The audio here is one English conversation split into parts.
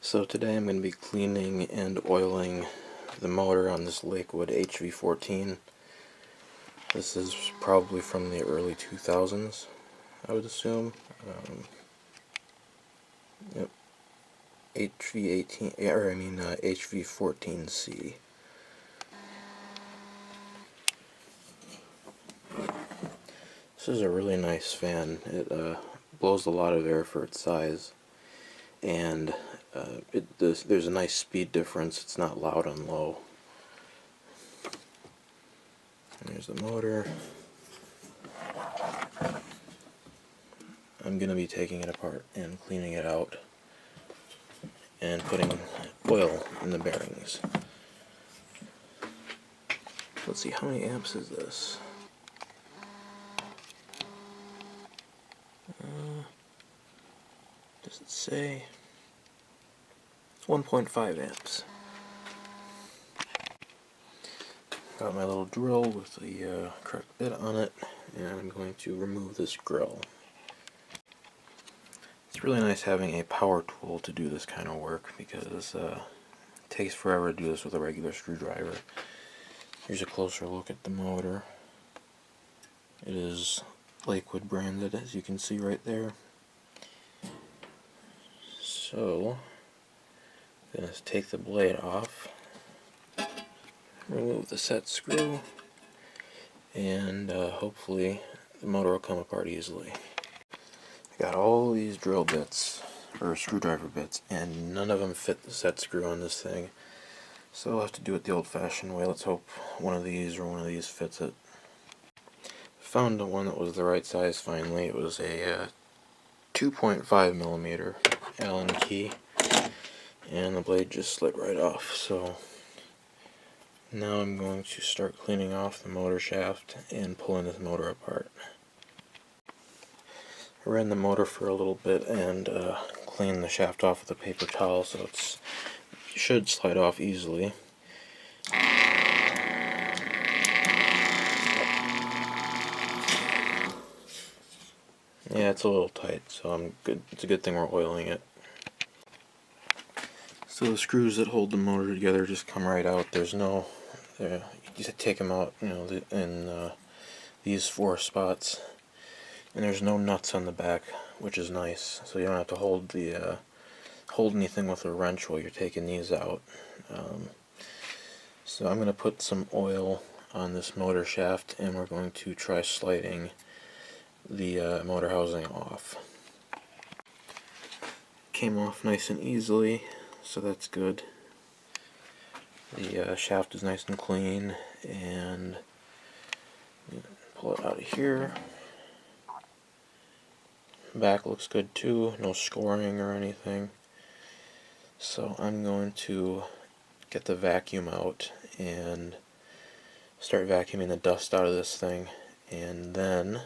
So today I'm going to be cleaning and oiling the motor on this Lakewood HV-14. This is probably from the early 2000s, I would assume. Yep, HV-18, or I mean HV-14C. This is a really nice fan. It blows a lot of air for its size, and there's a nice speed difference. It's not loud and low. And there's the motor. I'm going to be taking it apart and cleaning it out and putting oil in the bearings. Let's see, how many amps is this? Does it say? It's 1.5 amps. Got my little drill with the correct bit on it, and I'm going to remove this grill. It's really nice having a power tool to do this kind of work because it takes forever to do this with a regular screwdriver. Here's a closer look at the motor. It is Lakewood branded, as you can see right there. So, I'm going to take the blade off, remove the set screw, and hopefully the motor will come apart easily. I got all these drill bits, or screwdriver bits, and none of them fit the set screw on this thing. So I'll have to do it the old-fashioned way. Let's hope one of these fits it. Found the one that was the right size finally. It was a 2.5 millimeter Allen key, and the blade just slid right off. So now I'm going to start cleaning off the motor shaft and pulling this motor apart. I ran the motor for a little bit and cleaned the shaft off with a paper towel, so it should slide off easily. Yeah, it's a little tight, so I'm good. It's a good thing we're oiling it. So the screws that hold the motor together just come right out. There's no, you just take them out, in these 4 spots, and there's no nuts on the back, which is nice. So you don't have to hold anything with a wrench while you're taking these out. So I'm going to put some oil on this motor shaft, and we're going to try sliding the motor housing off. Came off nice and easily, so that's good. The shaft is nice and clean, and pull it out of here. Back looks good too, no scoring or anything. So I'm going to get the vacuum out and start vacuuming the dust out of this thing, and then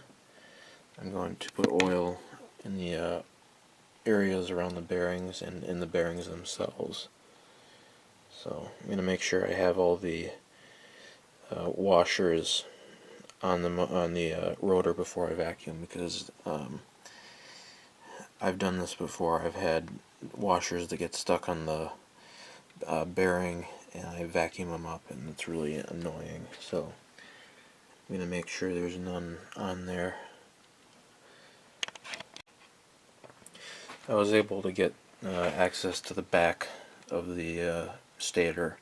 I'm going to put oil in the areas around the bearings and in the bearings themselves. So I'm going to make sure I have all the washers on the rotor before I vacuum, because I've done this before. I've had washers that get stuck on the bearing, and I vacuum them up, and it's really annoying. So I'm going to make sure there's none on there. I was able to get access to the back of the stator.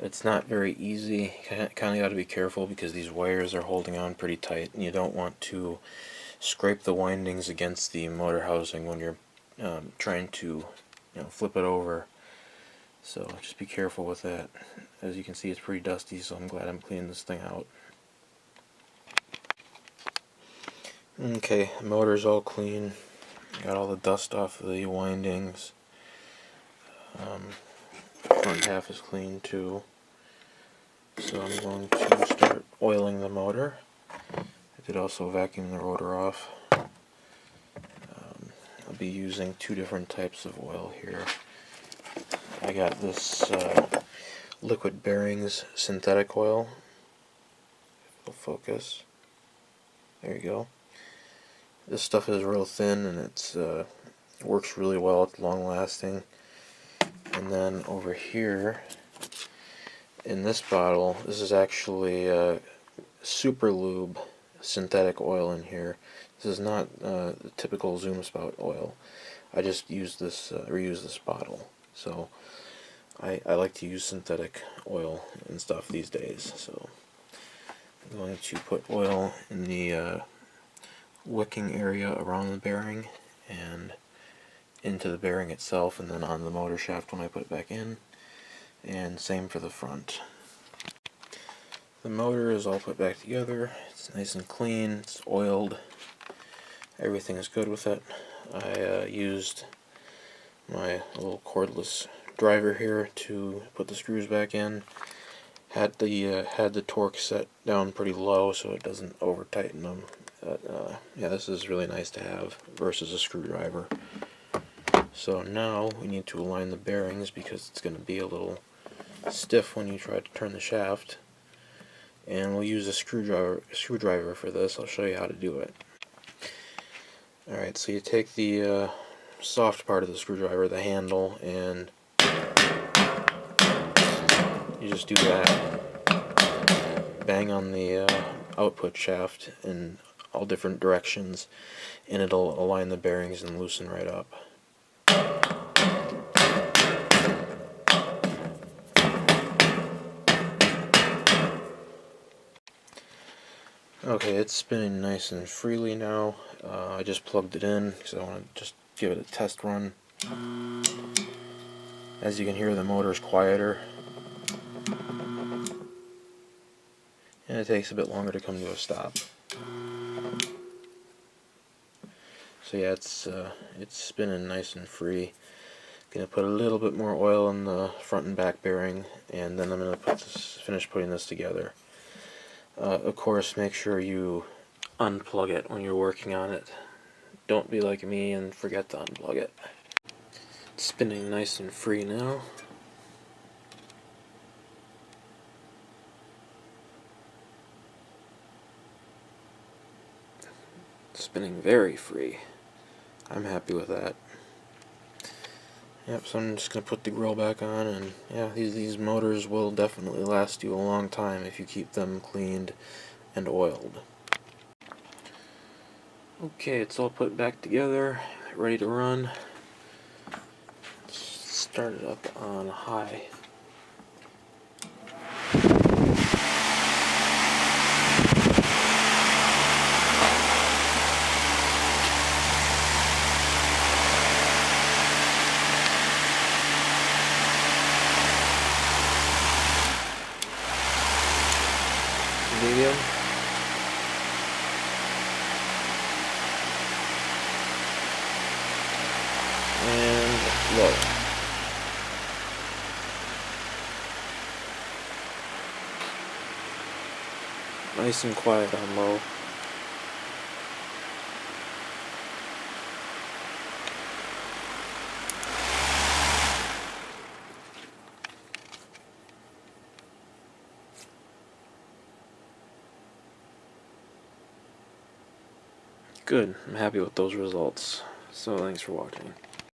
It's not very easy. Kind of got to be careful because these wires are holding on pretty tight, and you don't want to scrape the windings against the motor housing when you're trying to flip it over. So just be careful with that. As you can see, it's pretty dusty, so I'm glad I'm cleaning this thing out. Okay, the motor's all clean. Got all the dust off of the windings. Front half is clean too. So I'm going to start oiling the motor. I did also vacuum the rotor off. I'll be using 2 different types of oil here. I got this Liquid Bearings synthetic oil. It'll focus. There you go. This stuff is real thin, and it works really well. It's long lasting. And then over here, in this bottle, this is actually Super Lube synthetic oil in here. This is not the typical Zoom Spout oil. I just used this, reused this bottle. So I like to use synthetic oil and stuff these days. So I'm going to put oil in the wicking area around the bearing and into the bearing itself, and then on the motor shaft when I put it back in, and same for the front. The motor is all put back together. It's nice and clean, it's oiled, everything is good with it. I used my little cordless driver here to put the screws back in. Had the torque set down pretty low so it doesn't over tighten them. Yeah, this is really nice to have versus a screwdriver. So now we need to align the bearings because it's going to be a little stiff when you try to turn the shaft. And we'll use a screwdriver for this. I'll show you how to do it. Alright, so you take the soft part of the screwdriver, the handle, and you just do that. Bang on the output shaft in all different directions, and it'll align the bearings and loosen right up. Okay, it's spinning nice and freely now. I just plugged it in because I want to just give it a test run. As you can hear, the motor is quieter, and it takes a bit longer to come to a stop. So yeah, it's spinning nice and free. Gonna put a little bit more oil in the front and back bearing, and then I'm gonna finish putting this together. Of course, make sure you unplug it when you're working on it. Don't be like me and forget to unplug it. It's spinning nice and free now. It's spinning very free. I'm happy with that. Yep, so I'm just going to put the grill back on, and yeah, these motors will definitely last you a long time if you keep them cleaned and oiled. Okay, it's all put back together, ready to run. Start it up on high. Medium. And low. Nice and quiet on low. Good, I'm happy with those results. So thanks for watching.